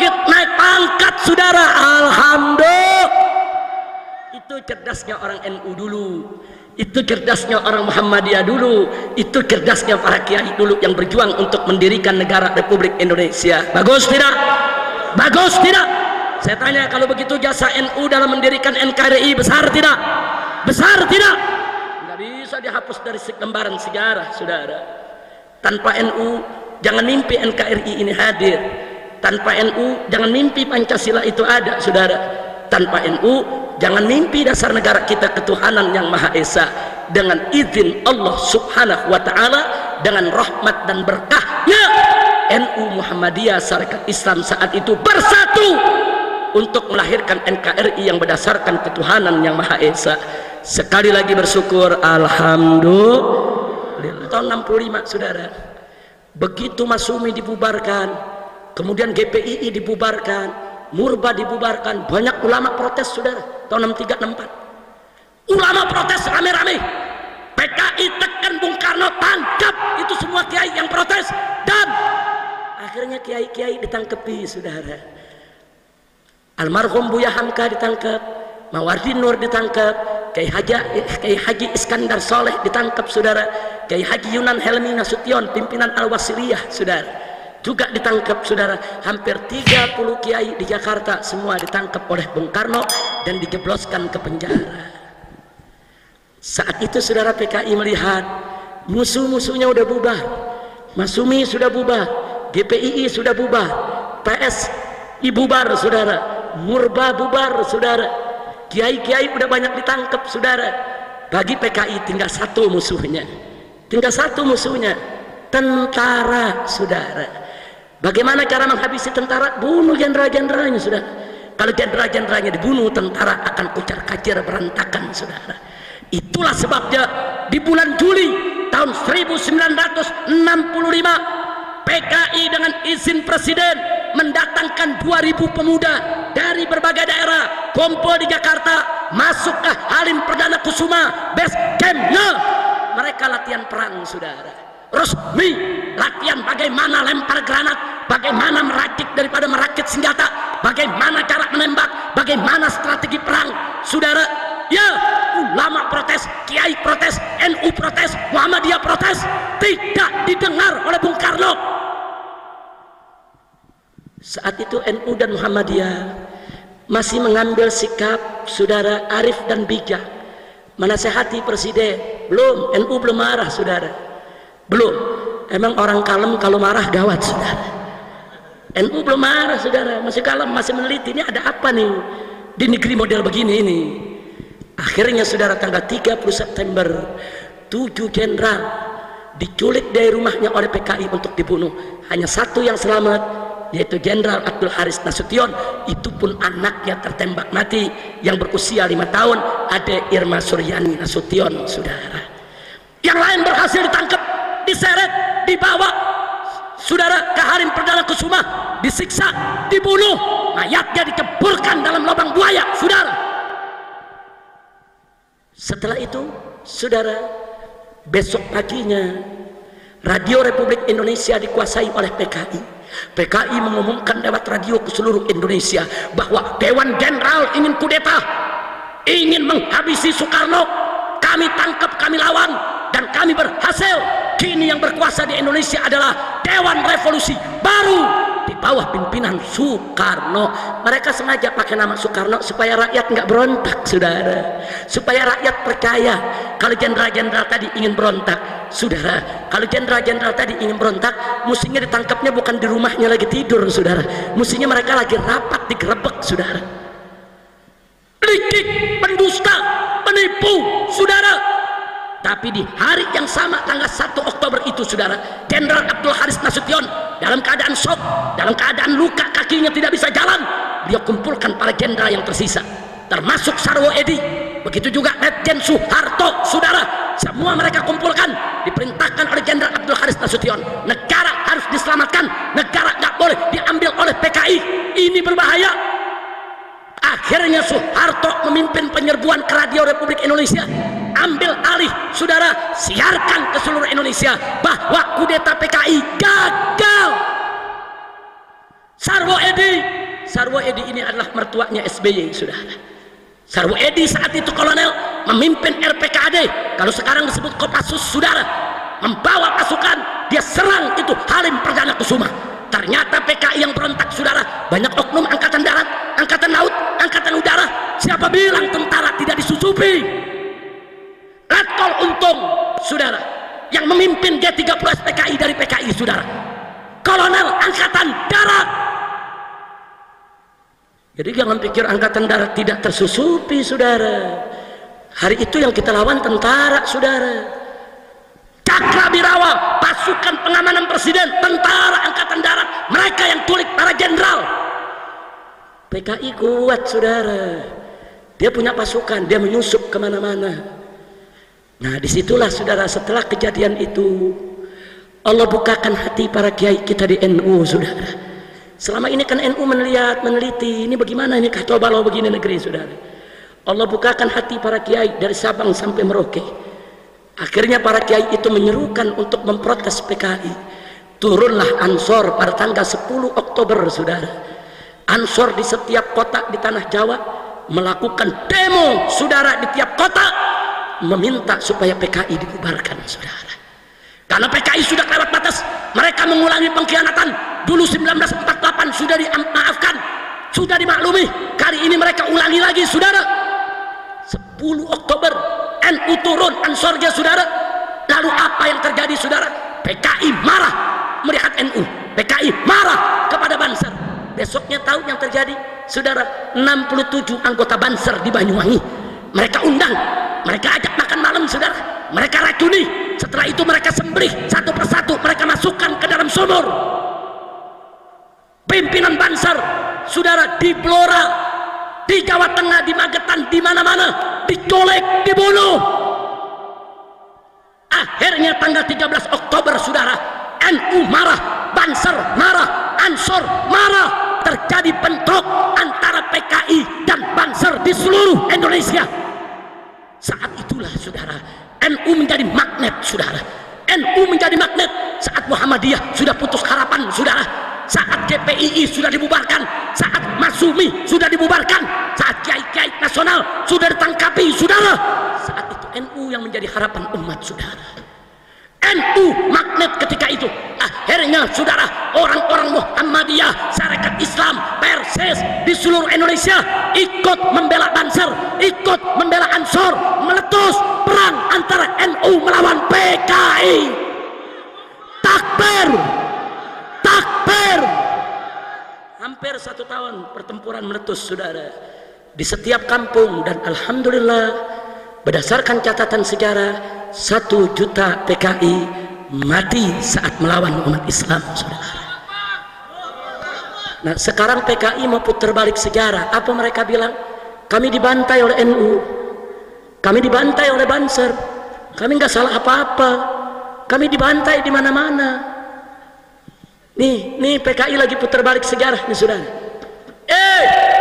Taufik naik pangkat, saudara. Alhamdulillah. Itu cerdasnya orang NU dulu, itu cerdasnya orang Muhammadiyah dulu, itu cerdasnya para kiai dulu yang berjuang untuk mendirikan negara Republik Indonesia. Bagus tidak? Bagus tidak? Saya tanya, kalau begitu jasa NU dalam mendirikan NKRI besar tidak? Besar tidak? Nggak bisa dihapus dari lembaran sejarah, saudara. Tanpa NU jangan mimpi NKRI ini hadir. Tanpa NU jangan mimpi Pancasila itu ada, saudara. Tanpa NU jangan mimpi dasar negara kita ketuhanan yang Maha Esa. Dengan izin Allah Subhanahu wa Ta'ala, dengan rahmat dan berkahnya, NU Muhammadiyah Sarekat Islam saat itu bersatu untuk melahirkan NKRI yang berdasarkan ketuhanan yang Maha Esa. Sekali lagi bersyukur, alhamdulillah. Tahun 65, saudara, begitu Masumi dibubarkan, kemudian GPII dibubarkan, Murba dibubarkan, banyak ulama protes, saudara. Tahun 63, 64 ulama protes rame-rame. PKI tekan Bung Karno, tangkap. Itu semua kiai yang protes, dan akhirnya kiai-kiai ditangkepi, saudara. Almarhum Buya Hamka ditangkap, Mawardi Nur ditangkap, Kiai Haji Iskandar Soleh ditangkap, saudara. Kiai Haji Yunan Helmi Nasution, pimpinan Al-Wasiliyah, saudara, juga ditangkap, saudara. Hampir 30 kiai di Jakarta semua ditangkap oleh Bung Karno dan dijebloskan ke penjara. Saat itu, saudara, PKI melihat musuh-musuhnya udah bubar. Masumi sudah bubar, GPII sudah bubar, PSI bubar, saudara, Murba bubar, saudara, kiai-kiai udah banyak ditangkap, saudara. Bagi PKI tinggal satu musuhnya, tentara, saudara. Bagaimana cara menghabisi tentara? Bunuh jenderal-jenderalnya, saudara. Kalau jenderal-jenderalnya dibunuh, tentara akan kucar-kacir berantakan, saudara. Itulah sebabnya di bulan Juli tahun 1965 PKI dengan izin presiden mendatangkan 2000 pemuda dari berbagai daerah kumpul di Jakarta, masuk ke Halim Perdana Kusuma, base campnya. Mereka latihan perang, saudara, resmi. Latihan bagaimana lempar granat, bagaimana merakit daripada merakit senjata, bagaimana cara menembak, bagaimana strategi perang, saudara. Ya, ulama protes, kiai protes, NU protes, Muhammadiyah protes, tidak didengar oleh Bung Karno. Saat itu NU dan Muhammadiyah masih mengambil sikap, saudara, arif dan bijak, menasehati presiden. Belum, NU belum marah, saudara, belum. Emang orang kalem kalau marah gawat, saudara. NU belum marah, saudara, masih kalem, masih meneliti ini ada apa nih di negeri model begini ini. Akhirnya, saudara, tanggal 30 September 7 jenderal diculik dari rumahnya oleh PKI untuk dibunuh. Hanya satu yang selamat, yaitu Jenderal Abdul Haris Nasution. Itu pun anaknya tertembak mati yang berusia 5 tahun, Ade Irma Suryani Nasution, saudara. Yang lain berhasil ditangkap, diseret, dibawa, saudara, ke Halim Perdana Kusuma, disiksa, dibunuh, mayatnya diceburkan dalam lubang buaya, saudara. Setelah itu, saudara, besok paginya Radio Republik Indonesia dikuasai oleh PKI. PKI mengumumkan lewat radio ke seluruh Indonesia bahwa Dewan Jenderal ingin kudeta, ingin menghabisi Soekarno. Kami tangkap, kami lawan, dan kami berhasil. Kini yang berkuasa di Indonesia adalah Dewan Revolusi Baru di bawah pimpinan Soekarno. Mereka sengaja pakai nama Soekarno supaya rakyat nggak berontak, saudara, supaya rakyat percaya kalau jenderal-jenderal tadi ingin berontak, saudara. Kalau jenderal-jenderal tadi ingin berontak, mestinya ditangkapnya bukan di rumahnya lagi tidur, saudara, mestinya mereka lagi rapat digerebek, saudara. Licik, pendusta, penipu, saudara. Tapi di hari yang sama, tanggal 1 Oktober itu, saudara, Jenderal Abdul Haris Nasution dalam keadaan shock, dalam keadaan luka, kakinya tidak bisa jalan, dia kumpulkan para jenderal yang tersisa, termasuk Sarwo Edi, begitu juga Letjen Soeharto, saudara. Semua mereka kumpulkan, diperintahkan oleh Jenderal Abdul Haris Nasution. Negara harus diselamatkan, negara nggak boleh diambil oleh PKI, ini berbahaya. Akhirnya Soeharto memimpin penyerbuan ke Radio Republik Indonesia, ambil alih, saudara, siarkan ke seluruh Indonesia bahwa kudeta PKI gagal. Sarwo Edi Sarwo Edi ini adalah mertuanya SBY, saudara. Sarwo Edi saat itu kolonel, memimpin RPKAD, kalau sekarang disebut Kopassus, saudara, membawa pasukan, dia serang itu Halim Perdana Kusuma. Ternyata PKI yang berontak, saudara, banyak oknum angkatan darat, angkatan laut, angkatan udara. Siapa bilang tentara tidak disusupi? Letkol Untung, saudara, yang memimpin G30S PKI dari PKI, saudara, kolonel angkatan darat. Jadi jangan pikir angkatan darat tidak tersusupi, saudara. Hari itu yang kita lawan tentara, saudara. Cakrabirawa, pasukan pengamanan presiden, tentara angkatan darat, mereka yang tulik para jenderal. PKI kuat, saudara. Dia punya pasukan, dia menyusup kemana-mana. Nah, disitulah, saudara, setelah kejadian itu, Allah bukakan hati para kiai kita di NU, saudara. Selama ini kan NU meneliti, ini bagaimana ini kacau balau begini negeri, saudara. Allah bukakan hati para kiai dari Sabang sampai Merauke. Akhirnya para kiai itu menyerukan untuk memprotes PKI. Turunlah Ansor pada tanggal 10 Oktober, saudara. Ansor di setiap kota di tanah Jawa melakukan demo, saudara, di tiap kota meminta supaya PKI dibubarkan, saudara. Karena PKI sudah lewat batas, mereka mengulangi pengkhianatan. Dulu 1948 sudah dimaafkan, sudah dimaklumi. Kali ini mereka ulangi lagi, saudara. 10 Oktober NU turun Ansornya, saudara. Lalu apa yang terjadi, saudara? PKI marah melihat NU, PKI marah kepada Banser. Besoknya tahu yang terjadi, saudara, 67 anggota Banser di Banyuwangi mereka undang, mereka ajak makan malam, saudara, mereka racuni. Setelah itu mereka sembelih satu persatu, mereka masukkan ke dalam sumur. Pimpinan Banser, saudara, di Blora, di Jawa Tengah, di Magetan, di mana-mana dicolek, dibunuh. Akhirnya tanggal 13 Oktober, saudara, NU marah, Banser marah, Ansor marah. Terjadi bentrok antara PKI dan Banser di seluruh Indonesia. Saat itulah, saudara, NU menjadi magnet, saudara. NU menjadi magnet saat Muhammadiyah sudah putus harapan, saudara. Saat GPII sudah dibubarkan, saat Masumi sudah dibubarkan, saat kiai-kiai nasional sudah ditangkapi, saudara. Saat itu NU yang menjadi harapan umat, saudara. NU magnet ketika itu. Akhirnya, saudara, orang-orang Muhammadiyah, Syarikat Islam, Persis di seluruh Indonesia ikut membela Banser, ikut membela Ansor, meletus perang antara NU melawan PKI. Takbir, takbir. Hampir 1 tahun pertempuran meletus, saudara, di setiap kampung. Dan alhamdulillah, berdasarkan catatan sejarah, 1 juta PKI mati saat melawan umat Islam, saudara. Nah, sekarang PKI mau putar balik sejarah. Apa mereka bilang? Kami dibantai oleh NU, kami dibantai oleh Banser, kami nggak salah apa-apa, kami dibantai di mana-mana. Nih PKI lagi putar balik sejarah, nih, saudara.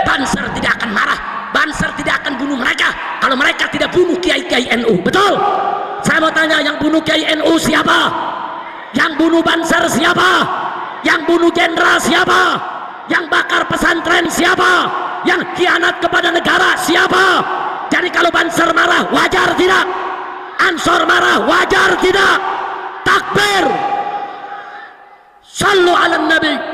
Banser tidak akan marah, Banser tidak akan bunuh mereka kalau mereka tidak bunuh kiai-kiai NU. Betul? Saya mau tanya, yang bunuh kiai NU siapa? Yang bunuh Banser siapa? Yang bunuh jenderal siapa? Yang bakar pesantren siapa? Yang khianat kepada negara siapa? Jadi kalau Banser marah, wajar tidak? Ansor marah, wajar tidak? Takbir. Sallu ala Nabi.